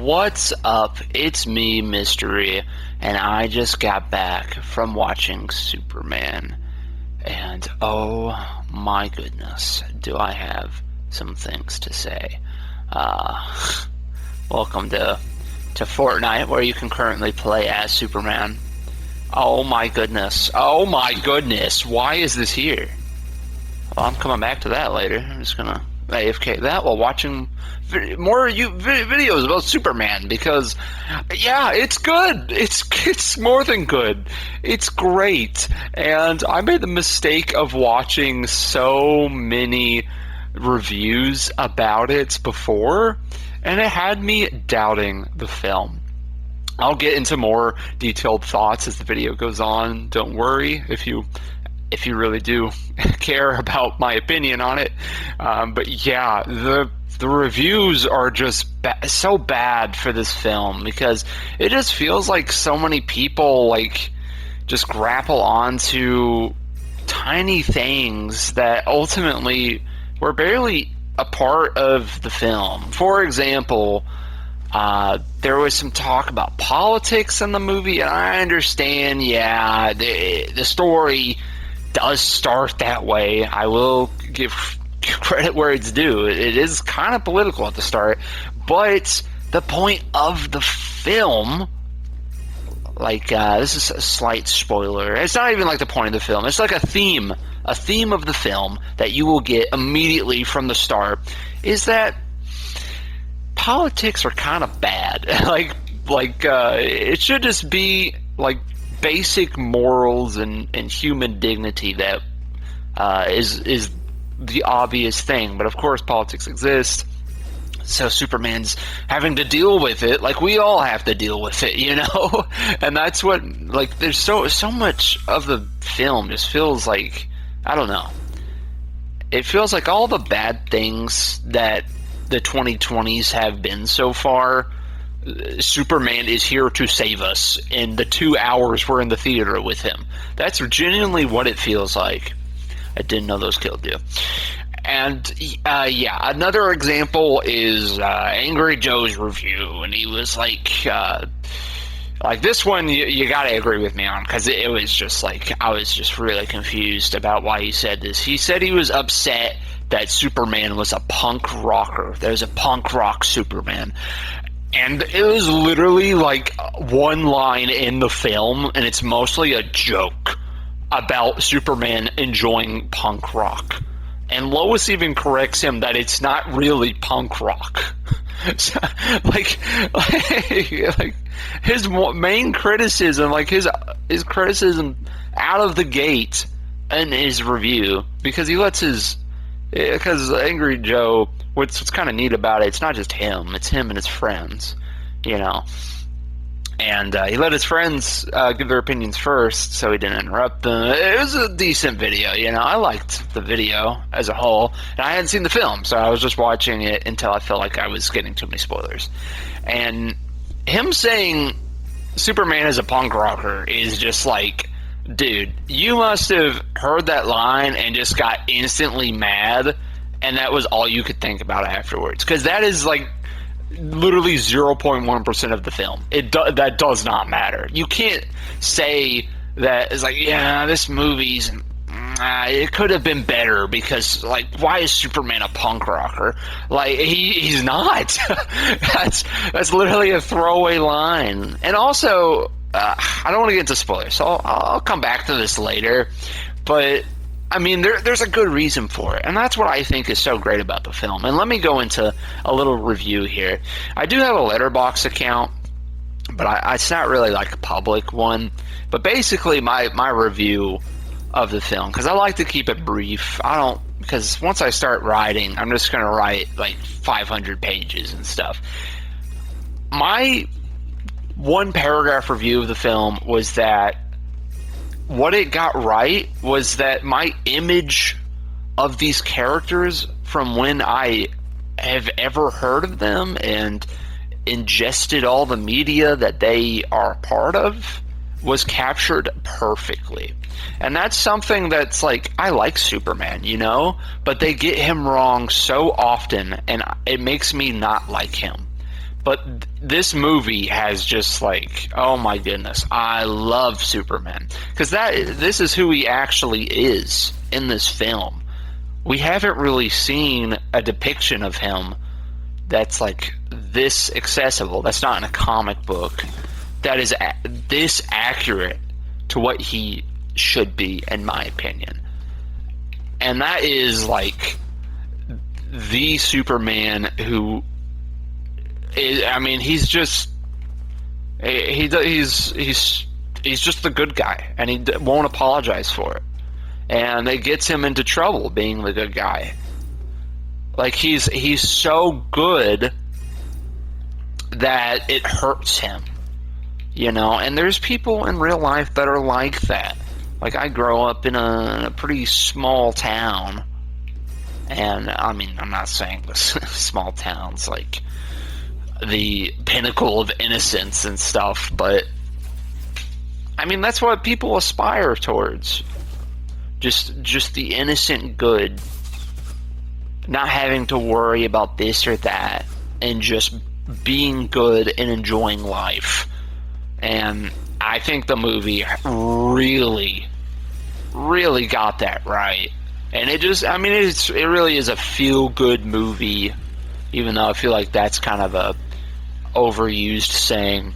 What's up? It's me, Mystery, and I just got back from watching Superman. And oh my goodness, do I have some things to say. Welcome to Fortnite, where you can currently play as Superman. Oh my goodness. Oh my goodness. Why is this here? Well, I'm coming back to that later. I'm just gonna AFK that while watching more videos about Superman, because yeah, it's good. It's more than good. It's great. And I made the mistake of watching so many reviews about it before, and it had me doubting the film. I'll get into more detailed thoughts as the video goes on. Don't worry if you really do care about my opinion on it. But yeah, the reviews are just so bad for this film, because it just feels like so many people just grapple onto tiny things that ultimately were barely a part of the film. For example, there was some talk about politics in the movie, and I understand, yeah, the story does start that way. I will give credit where it's due. It is kind of political at the start, but the point of the film, this is a slight spoiler. It's not even like the point of the film. It's like a theme of the film that you will get immediately from the start, is that politics are kind of bad. It should just be basic morals and human dignity that is the obvious thing. But of course politics exists, so Superman's having to deal with it like we all have to deal with it, you know? And that's what, there's so much of the film just feels like, I don't know, it feels like all the bad things that the 2020s have been so far, Superman is here to save us in the 2 hours we're in the theater with him. That's genuinely what it feels like. I didn't know those killed you. And yeah, another example is Angry Joe's review, and he was like this one you gotta agree with me on, because it was just I was just really confused about why he said this. He said he was upset that Superman was a punk rocker. There's a punk rock Superman. And it was literally one line in the film, and it's mostly a joke about Superman enjoying punk rock. And Lois even corrects him that it's not really punk rock. So, his main criticism, his criticism out of the gate in his review, because Angry Joe, what's kind of neat about it, it's not just him, it's him and his friends, you know. And he let his friends give their opinions first, so he didn't interrupt them. It was a decent video, you know. I liked the video as a whole, and I hadn't seen the film, so I was just watching it until I felt like I was getting too many spoilers. And him saying Superman is a punk rocker is just dude, you must have heard that line and just got instantly mad, and that was all you could think about afterwards. Because that is literally 0.1% of the film. That does not matter. You can't say that it's yeah, this movie's it could have been better because why is Superman a punk rocker? He's not. that's literally a throwaway line. And also, I don't want to get into spoilers, so I'll come back to this later. But I mean, there's a good reason for it, and that's what I think is so great about the film. And let me go into a little review here. I do have a Letterboxd account, but it's not really a public one. But basically, my review of the film, because I like to keep it brief. Because once I start writing, I'm just going to write 500 pages and stuff. My one paragraph review of the film was that what it got right was that my image of these characters from when I have ever heard of them and ingested all the media that they are a part of was captured perfectly. And that's something that's I like Superman, you know, but they get him wrong so often, and it makes me not like him. But this movie has just like, oh my goodness, I love Superman because this is who he actually is in this film. We haven't really seen a depiction of him that's like this accessible. That's not in a comic book. That is this accurate to what he should be, in my opinion. And that is like the Superman who is, I mean, he's just he's just the good guy, and he won't apologize for it. And it gets him into trouble being the good guy. Like he's so good that it hurts him, you know. And there's people in real life that are like that. Like I grow up in a pretty small town, and I mean I'm not saying this small towns like the pinnacle of innocence and stuff, but I mean that's what people aspire towards. Just the innocent good, not having to worry about this or that, and just being good and enjoying life. And I think the movie really, really got that right. And it just, I mean, it really is a feel-good movie, even though I feel like that's kind of a overused saying.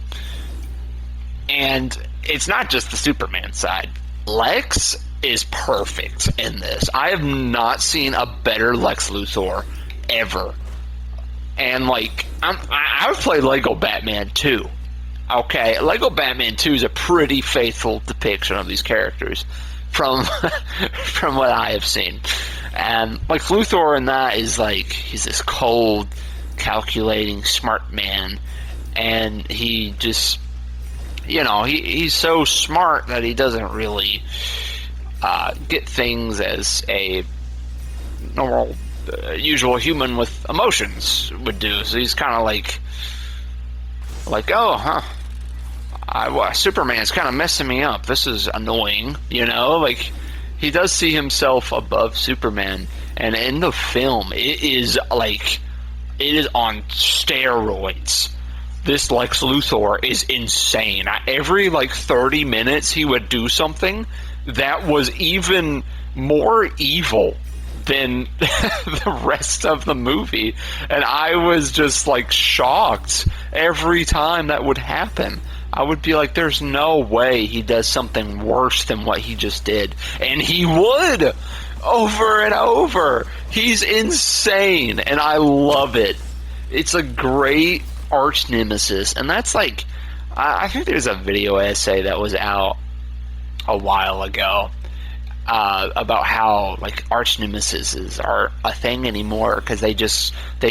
And it's not just the Superman side. Lex is perfect in this. I have not seen a better Lex Luthor ever. And like I've played Lego Batman 2. Okay, Lego Batman 2 is a pretty faithful depiction of these characters from from what I have seen. And like Luthor in that is like he's this cold, calculating, smart man, and he just, you know, he's so smart that he doesn't really get things as a normal, usual human with emotions would do. So he's kind of like, oh, huh, Superman's kind of messing me up. This is annoying, you know? Like, he does see himself above Superman, and in the film, it is on steroids. This Lex Luthor is insane. Every, 30 minutes, he would do something that was even more evil than the rest of the movie. And I was just, shocked every time that would happen. I would be like, there's no way he does something worse than what he just did. And he would! Over and over! He's insane, and I love it. It's a great arch nemesis, and that's I think there's a video essay that was out a while ago about how arch nemesis are a thing anymore, because they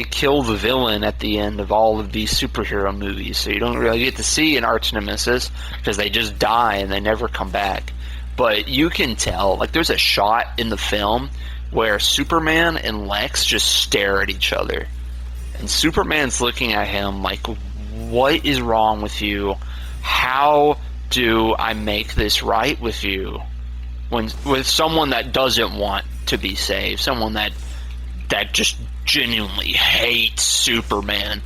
kill the villain at the end of all of these superhero movies, so you don't really get to see an arch nemesis because they just die and they never come back. But you can tell, there's a shot in the film where Superman and Lex just stare at each other, and Superman's looking at him like, what is wrong with you? How do I make this right with you? With someone that doesn't want to be saved, someone that just genuinely hates Superman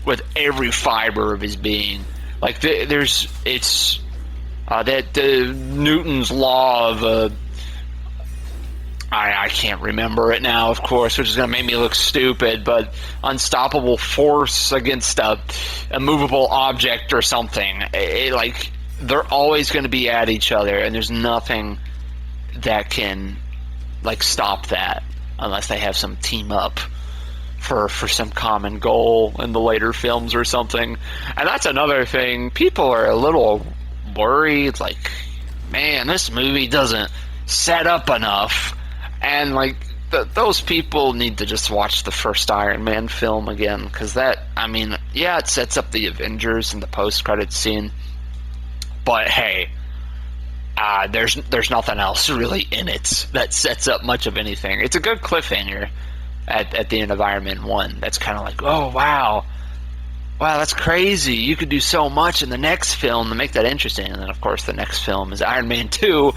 with every fiber of his being. It's that the Newton's law of I can't remember it now, of course, which is going to make me look stupid, but unstoppable force against a movable object or something. They're always going to be at each other, and there's nothing that can stop that unless they have some team up for some common goal in the later films or something. And that's another thing. People are a little worried, man, this movie doesn't set up enough. And those people need to just watch the first Iron Man film again, because that, it sets up the Avengers and the post-credits scene, but hey, there's nothing else really in it that sets up much of anything. It's a good cliffhanger at the end of Iron Man 1. That's kind of oh, wow, that's crazy. You could do so much in the next film to make that interesting. And then, of course, the next film is Iron Man 2.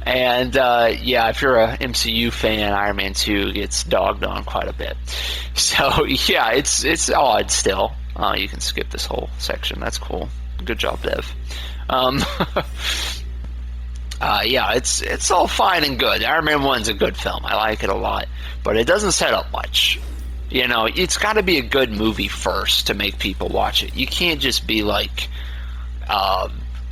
And, if you're a MCU fan, Iron Man 2 gets dogged on quite a bit. So, yeah, it's odd still. You can skip this whole section. That's cool. Good job, Dev. Um, yeah, it's all fine and good. Iron Man 1's a good film. I like it a lot. But it doesn't set up much. You know, it's got to be a good movie first to make people watch it. You can't just be like...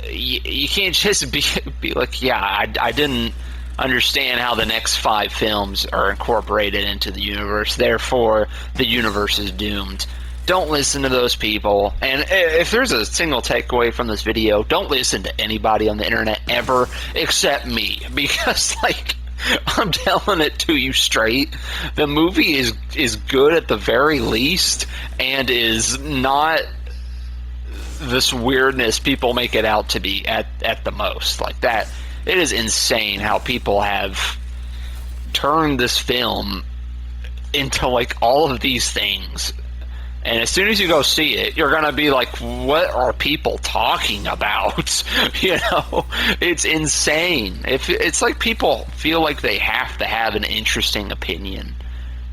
you can't just be like, yeah, I didn't understand how the next 5 films are incorporated into the universe, therefore the universe is doomed. Don't listen to those people. And if there's a single takeaway from this video, don't listen to anybody on the internet ever except me. Because, like, I'm telling it to you straight. The movie is good at the very least and is not this weirdness people make it out to be at the most. Like that, it is insane how people have turned this film into like all of these things. And as soon as you go see it, you're gonna be like, "What are people talking about?" You know, it's insane. It's like people feel like they have to have an interesting opinion,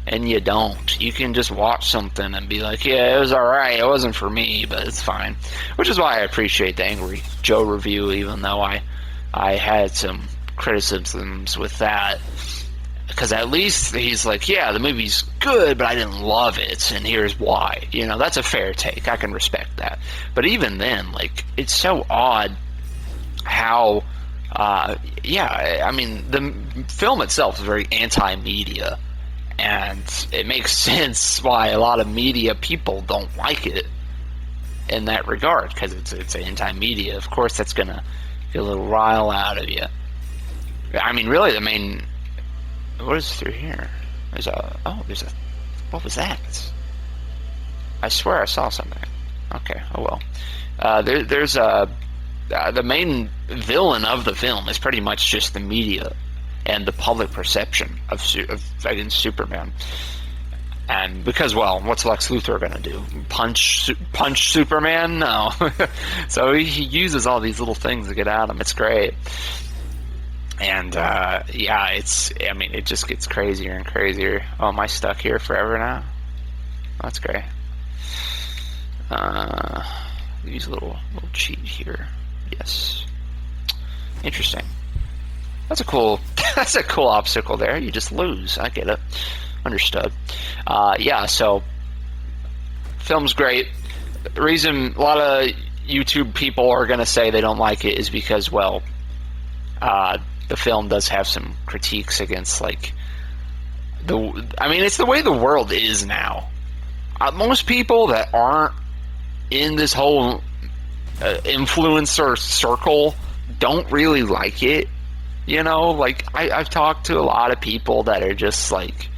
and you don't. You can just watch something and be like, "Yeah, it was all right. It wasn't for me, but it's fine." Which is why I appreciate the Angry Joe review, even though I had some criticisms with that. Because at least he's like, yeah, the movie's good, but I didn't love it, and here's why. You know, that's a fair take. I can respect that. But even then, like, it's so odd how, yeah, I mean, the film itself is very anti-media, and it makes sense why a lot of media people don't like it in that regard, because it's anti-media. Of course, that's going to get a little rile out of you. I mean, really, the main... What is through here? There's a... Oh, there's a... What was that? I swear I saw something. Okay, oh well. There's a... the main villain of the film is pretty much just the media and the public perception of against Superman. And because, well, what's Lex Luthor gonna do? Punch Superman? No. So he uses all these little things to get at him. It's great. And, yeah, I mean, it just gets crazier and crazier. Oh, am I stuck here forever now? That's great. Use a little cheat here. Yes. Interesting. That's a cool obstacle there. You just lose. I get it. Understood. Yeah, so, film's great. The reason a lot of YouTube people are going to say they don't like it is because, well, the film does have some critiques against, like, I mean, it's the way the world is now. Most people that aren't in this whole influencer circle don't really like it. You know, like, I've talked to a lot of people that are just, like,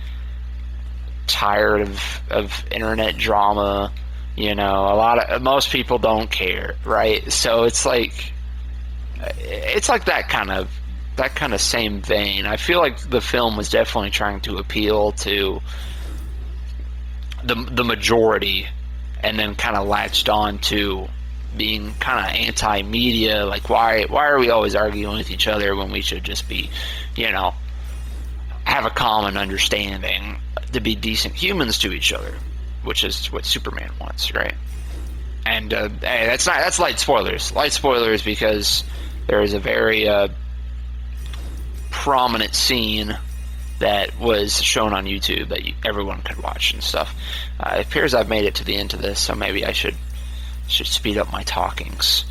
tired of internet drama. You know, most people don't care, right? So it's like that kind of same vein. I feel like the film was definitely trying to appeal to the majority, and then kind of latched on to being kind of anti-media. Like, why are we always arguing with each other when we should just be, you know, have a common understanding to be decent humans to each other, which is what Superman wants, right? And hey, that's light spoilers. Light spoilers because there is a very prominent scene that was shown on YouTube that everyone could watch and stuff. It appears I've made it to the end of this, so maybe I should speed up my talkings.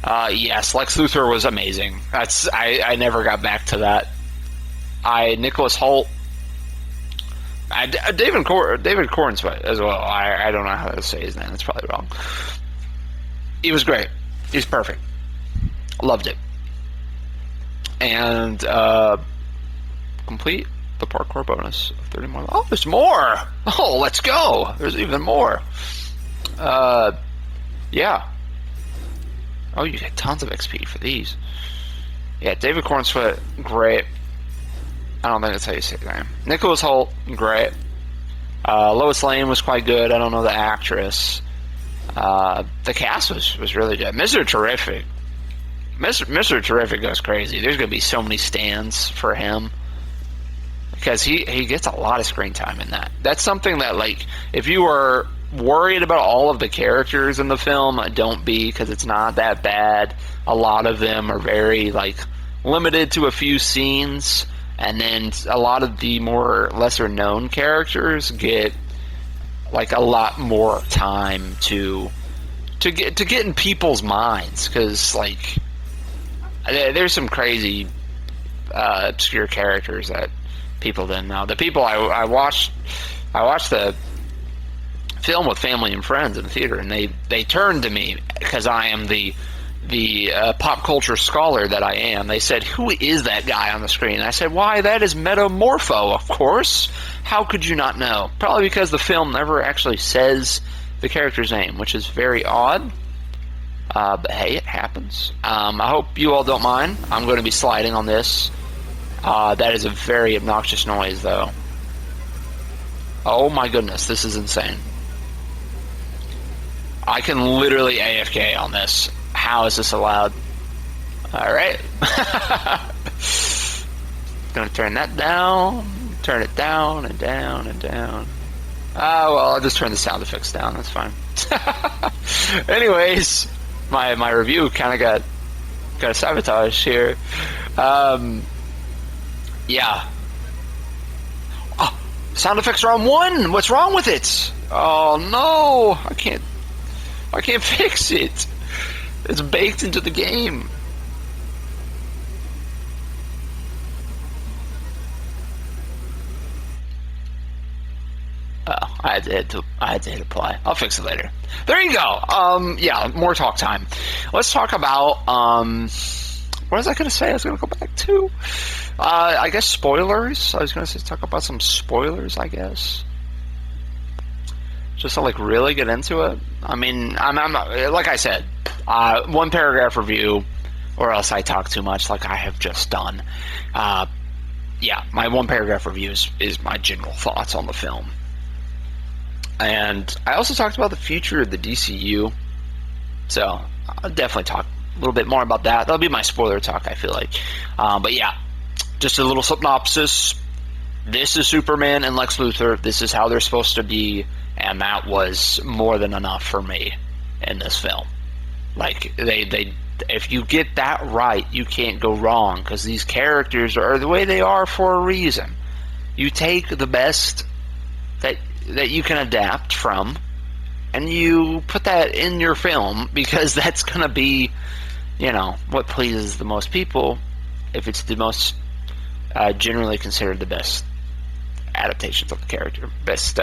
Yes, Lex Luthor was amazing. I never got back to that. Nicholas Hoult, David Corns as well. I don't know how to say his name. That's probably wrong. He was great. He was perfect. Loved it. And complete the parkour bonus of 30 more. Oh, there's more! Oh, let's go! There's even more. Yeah. Oh, you get tons of XP for these. Yeah, David Cornsweet, great. I don't think that's how you say his name. Nicholas Hoult, great. Lois Lane was quite good. I don't know the actress. The cast was really good. Mr. Terrific. Mr. Terrific goes crazy. There's going to be so many stands for him because he gets a lot of screen time in that. That's something that, like, if you were worried about all of the characters in the film, don't be, because it's not that bad. A lot of them are very, like, limited to a few scenes, and then a lot of the more lesser known characters get like a lot more time to get in people's minds, because like there's some crazy obscure characters that people didn't know. The people I watched the film with family and friends in the theater, and they turned to me because I am the pop culture scholar that I am. They said, "Who is that guy on the screen?" I said, "Why, that is Metamorpho, of course. How could you not know?" Probably because the film never actually says the character's name, which is very odd. But hey, it happens. I hope you all don't mind. I'm going to be sliding on this. That is a very obnoxious noise, though. Oh my goodness, this is insane. I can literally AFK on this. How is this allowed? Alright. Gonna turn that down. Turn it down and down and down. Well, I'll just turn the sound effects down. That's fine. Anyways, my review kind of got sabotaged here. Yeah. Oh, sound effects are on 1. What's wrong with it? Oh no, I can't fix it. It's baked into the game. Oh, I had to hit apply. I'll fix it later. There you go. Yeah, more talk time. Let's talk about what was I going to say? I was going to go back to I guess spoilers. I was going to talk about some spoilers, I guess. Just to like really get into it. I mean, I'm like I said, 1 paragraph review, or else I talk too much, like I have just done. Yeah, my 1 paragraph review is my general thoughts on the film. And I also talked about the future of the DCU, so I'll definitely talk a little bit more about that. That'll be my spoiler talk, I feel like. But yeah, just a little synopsis. This is Superman and Lex Luthor. This is how they're supposed to be, and that was more than enough for me in this film. Like, they if you get that right, you can't go wrong, because these characters are the way they are for a reason. You take the best that you can adapt from, and you put that in your film, because that's going to be, you know, what pleases the most people, if it's the most generally considered the best adaptations of the character, best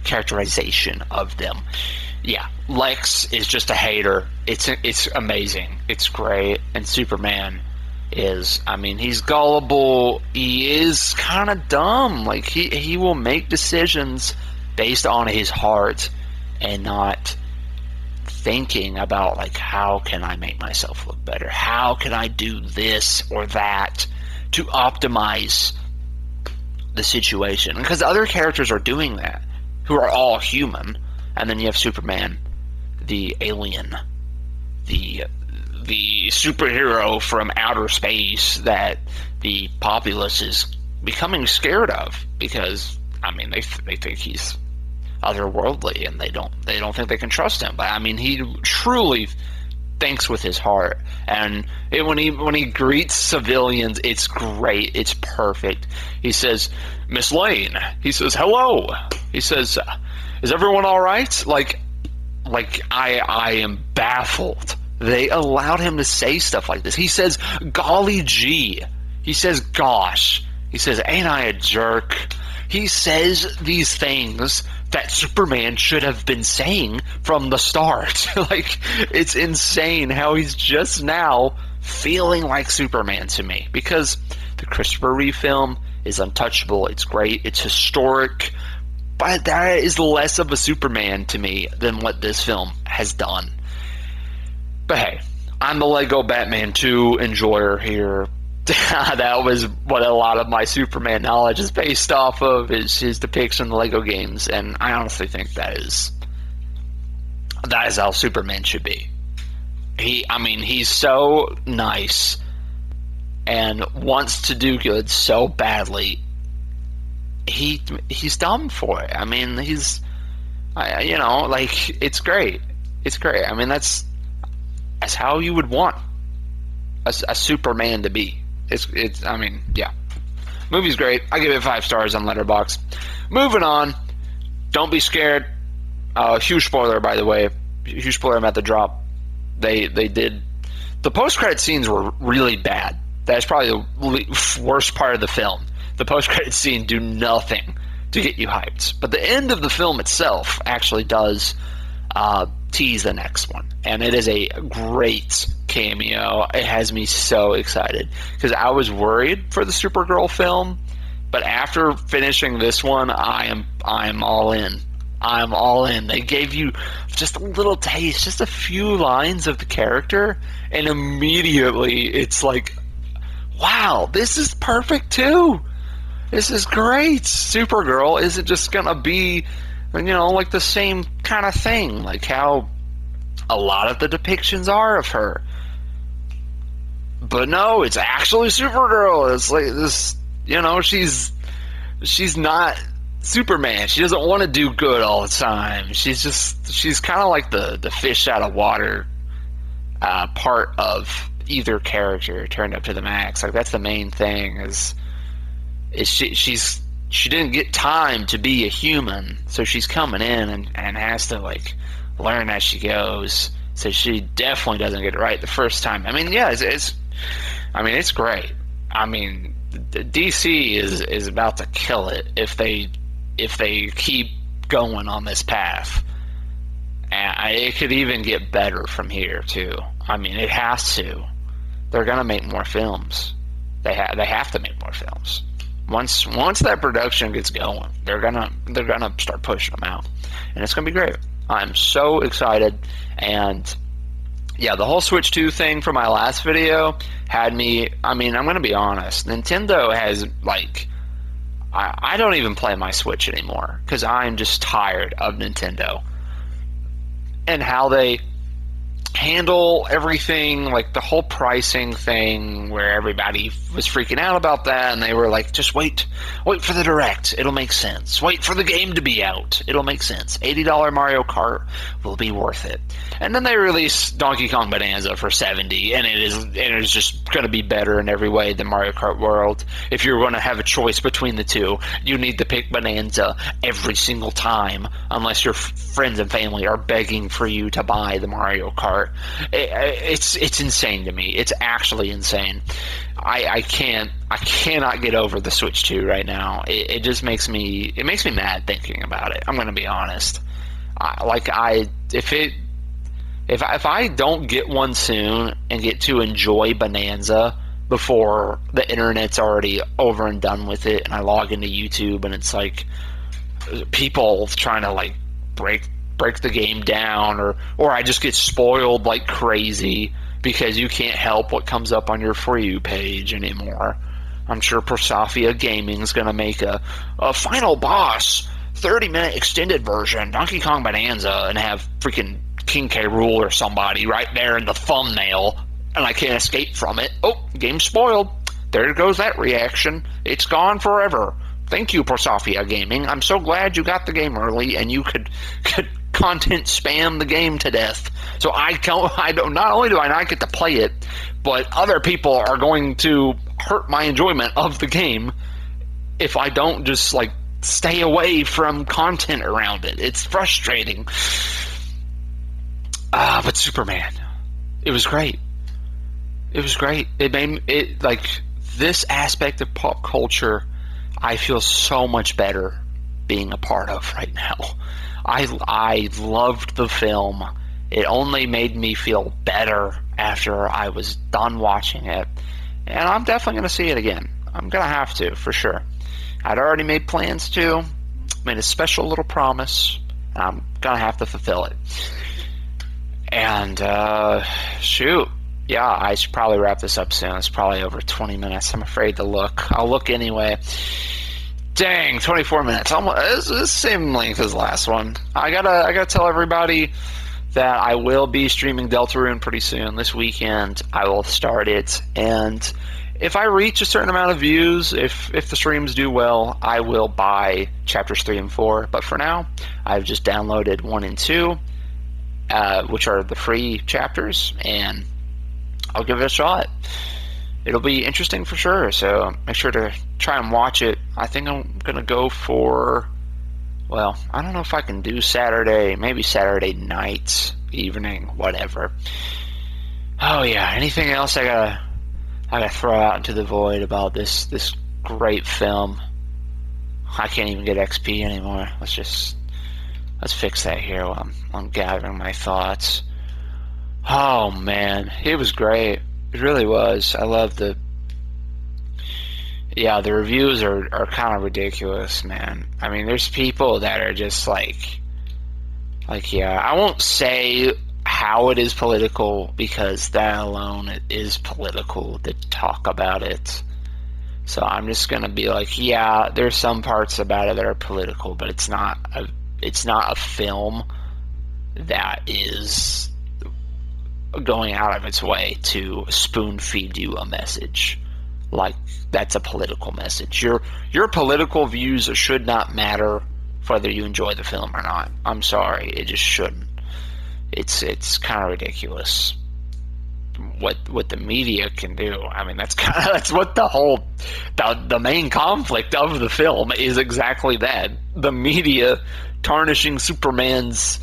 characterization of them. Yeah, Lex is just a hater. It's amazing. It's great. And Superman is, I mean, he's gullible. He is kind of dumb. Like, he will make decisions based on his heart and not thinking about, like, how can I make myself look better? How can I do this or that to optimize the situation? Because other characters are doing that, who are all human. And then you have Superman, the alien, the superhero from outer space that the populace is becoming scared of, because, I mean, they think he's otherworldly, and they don't think they can trust him. But I mean, he truly thinks with his heart, and when he greets civilians, it's great. It's perfect. He says, "Miss Lane." He says, "Hello." He says, "Is everyone all right?" Like I am baffled. They allowed him to say stuff like this. He says, "Golly gee." He says, "Gosh." He says, "Ain't I a jerk?" He says these things that Superman should have been saying from the start. Like, it's insane how he's just now feeling like Superman to me, because the Christopher Reeve film is untouchable. It's great. It's historic. But that is less of a Superman to me than what this film has done. But hey, I'm the Lego Batman 2 enjoyer here. That was what a lot of my Superman knowledge is based off of, is his depiction in the Lego games, and I honestly think that is how Superman should be. He's so nice and wants to do good so badly. He's dumb for it. I mean, he's You know, like, it's great. It's great. I mean, that's how you would want a Superman to be. It's. I mean, yeah. Movie's great. I give it 5 stars on Letterboxd. Moving on. Don't be scared. Huge spoiler, by the way. Huge spoiler. I'm at the drop. They did. The post-credit scenes were really bad. That's probably the worst part of the film. The post-credit scene do nothing to get you hyped. But the end of the film itself actually does tease the next one. And it is a great cameo. It has me so excited. Because I was worried for the Supergirl film. But after finishing this one, I'm all in. I'm all in. They gave you just a little taste, just a few lines of the character, and immediately it's like, wow, this is perfect too. This is great. Supergirl isn't just gonna be, you know, like the same kind of thing, like how a lot of the depictions are of her. But no, it's actually Supergirl. It's like this, you know, she's not Superman. She doesn't want to do good all the time. She's kind of like the fish out of water part of either character turned up to the max. Like, that's the main thing is she didn't get time to be a human, so she's coming in and has to like learn as she goes. So she definitely doesn't get it right the first time. I mean, yeah, it's great. I mean, DC is about to kill it if they keep going on this path. And it could even get better from here too. I mean, it has to. They're gonna make more films. They have to make more films. Once that production gets going, they're gonna start pushing them out, and it's gonna be great. I'm so excited. And yeah, the whole Switch 2 thing from my last video had me. I mean, I'm gonna be honest. Nintendo has like. I don't even play my Switch anymore because I'm just tired of Nintendo and how they handle everything, like the whole pricing thing where everybody was freaking out about that, and they were like, just wait for the Direct, it'll make sense. Wait for the game to be out, it'll make sense. $80 Mario Kart will be worth it. And then they released Donkey Kong Bonanza for $70, and it is just going to be better in every way than Mario Kart World. If you're going to have a choice between the two, you need to pick Bonanza every single time, unless your friends and family are begging for you to buy the Mario Kart. It's insane to me. It's actually insane. I cannot get over the Switch 2 right now. It just makes me mad thinking about it. I'm going to be honest. If I don't get one soon and get to enjoy Bonanza before the internet's already over and done with it, and I log into YouTube and it's like people trying to like break the game down, or I just get spoiled like crazy because you can't help what comes up on your For You page anymore. I'm sure Prosafia Gaming is going to make a final boss 30-minute extended version Donkey Kong Bonanza and have freaking King K. Rool or somebody right there in the thumbnail, and I can't escape from it. Oh, game spoiled. There goes that reaction. It's gone forever. Thank you, Prosafia Gaming. I'm so glad you got the game early and you could content spam the game to death. So not only do I not get to play it, but other people are going to hurt my enjoyment of the game if I don't just like stay away from content around it. It's frustrating. But Superman, it was great. It was great. It made it like this aspect of pop culture. I feel so much better being a part of right now. I loved the film. It only made me feel better after I was done watching it, and I'm definitely going to see it again. I'm going to have to, for sure. I'd already made plans to. Made a special little promise. I'm going to have to fulfill it. And, shoot. Yeah, I should probably wrap this up soon. It's probably over 20 minutes. I'm afraid to look. I'll look anyway. Dang, 24 minutes. It's the same length as the last one. I gotta tell everybody that I will be streaming Deltarune pretty soon. This weekend, I will start it. And if I reach a certain amount of views, if the streams do well, I will buy chapters 3 and 4. But for now, I've just downloaded 1 and 2, which are the free chapters, and I'll give it a shot. It'll be interesting for sure, so make sure to try and watch it. I think I'm going to go for, well, I don't know if I can do Saturday, maybe Saturday night, evening, whatever. Oh yeah, anything else I gotta throw out into the void about this great film? I can't even get XP anymore. Let's fix that here while I'm gathering my thoughts. Oh man, it was great. It really was. I love the reviews are kind of ridiculous, man. I mean, there's people that are just like yeah, I won't say how it is political, because that alone it is political to talk about it. So I'm just gonna be like, yeah, there's some parts about it that are political, but it's not a film that is going out of its way to spoon feed you a message like that's a political message. Your political views should not matter whether you enjoy the film or not. I'm sorry, it just shouldn't. It's kind of ridiculous what the media can do. I mean, that's what the main conflict of the film is, exactly that. The media tarnishing Superman's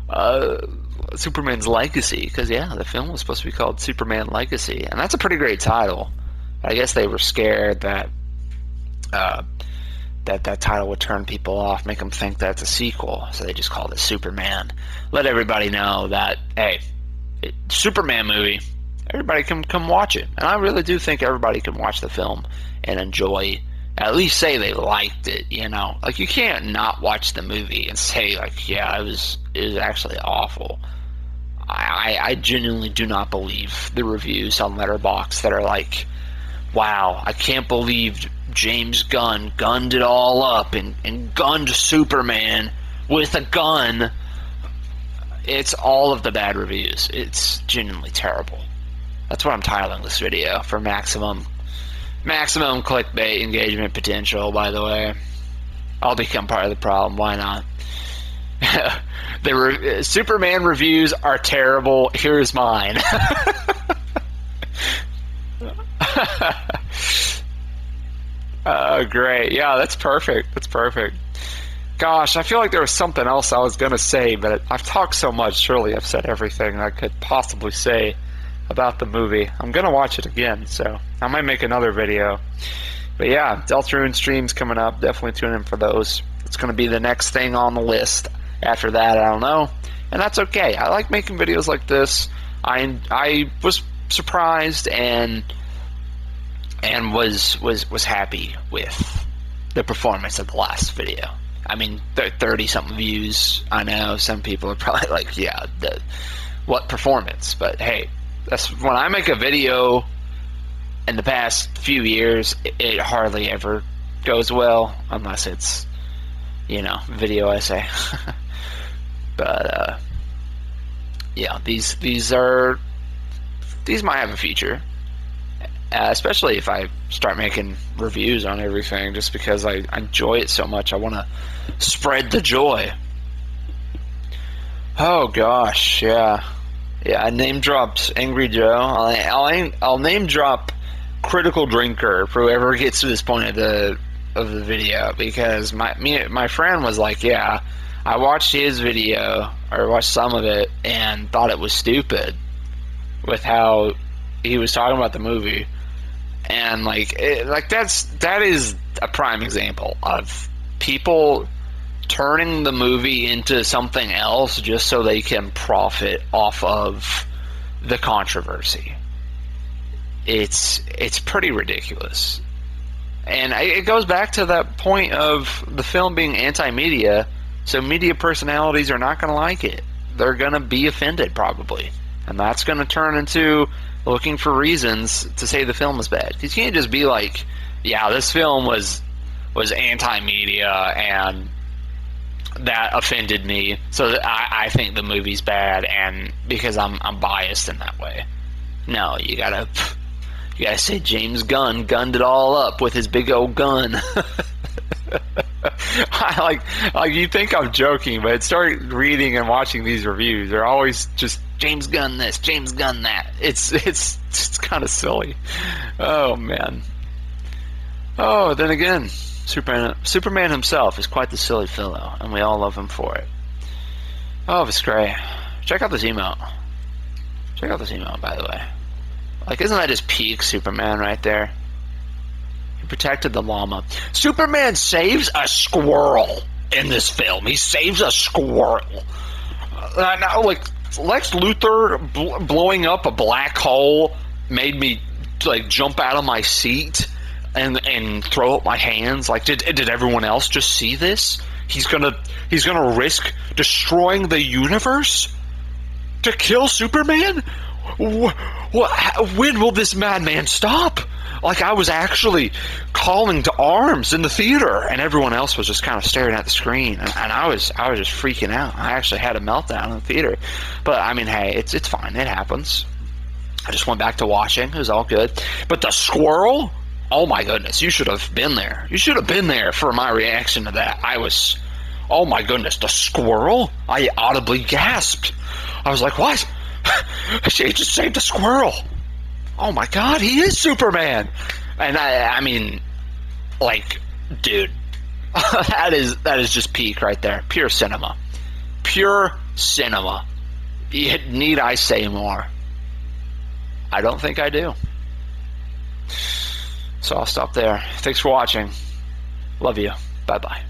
legacy, because the film was supposed to be called Superman Legacy, and that's a pretty great title. I guess they were scared that that title would turn people off, make them think that's a sequel, so they just called it Superman. Let everybody know that, hey, Superman movie, everybody can come watch it. And I really do think everybody can watch the film and enjoy, at least say they liked it, you know. Like, you can't not watch the movie and say, like, yeah, it was actually awful. I genuinely do not believe the reviews on Letterboxd that are like, wow, I can't believe James Gunn gunned it all up and gunned Superman with a gun. It's all of the bad reviews. It's genuinely terrible. That's what I'm titling this video, for maximum clickbait engagement potential, by the way. I'll become part of the problem. Why not? The Superman reviews are terrible. Here's mine. Great. Yeah, that's perfect. That's perfect. Gosh, I feel like there was something else I was going to say, but I've talked so much, surely I've said everything I could possibly say about the movie. I'm going to watch it again, so I might make another video. But yeah, Deltarune streams coming up. Definitely tune in for those. It's going to be the next thing on the list. After that, I don't know. And that's okay. I like making videos like this. I was surprised and was happy with the performance of the last video. I mean, 30-something views. I know some people are probably like, yeah, what performance? But hey, that's when I make a video. In the past few years, it hardly ever goes well, unless it's, video essay. But yeah, these might have a future. Especially if I start making reviews on everything, just because I enjoy it so much. I want to spread the joy. Oh gosh, yeah. I name dropped Angry Joe. I'll name drop Critical Drinker for whoever gets to this point of the video, because my friend was like, yeah, I watched his video, or watched some of it, and thought it was stupid with how he was talking about the movie. And that is a prime example of people turning the movie into something else just so they can profit off of the controversy. It's pretty ridiculous. And it goes back to that point of the film being anti-media, so media personalities are not going to like it. They're going to be offended, probably. And that's going to turn into looking for reasons to say the film is bad. You can't just be like, yeah, this film was anti-media and that offended me, so I think the movie's bad, and because I'm biased in that way. No, you gotta You guys say James Gunn gunned it all up with his big old gun. I like you think I'm joking, but start reading and watching these reviews. They're always just James Gunn this, James Gunn that. It's kind of silly. Oh man. Oh, then again, Superman himself is quite the silly fellow, and we all love him for it. Oh, it's great. Check out this emote. Check out this emote, by the way. Like, isn't that just peak Superman right there? He protected the llama. Superman saves a squirrel in this film. He saves a squirrel. Now, like, Lex Luthor blowing up a black hole made me, like, jump out of my seat and throw up my hands. Like, did everyone else just see this? He's gonna risk destroying the universe to kill Superman? When will this madman stop? Like, I was actually calling to arms in the theater, and everyone else was just kind of staring at the screen, and I was just freaking out. I actually had a meltdown in the theater. But I mean, hey, it's fine. It happens. I just went back to watching. It was all good. But the squirrel? Oh my goodness, you should have been there. You should have been there for my reaction to that. Oh my goodness, the squirrel? I audibly gasped. I was like, what? She just saved a squirrel. Oh my god, he is Superman. And I mean, like, dude, that is just peak right there. Pure cinema. Pure cinema. Need I say more? I don't think I do. So I'll stop there. Thanks for watching. Love you. Bye-bye.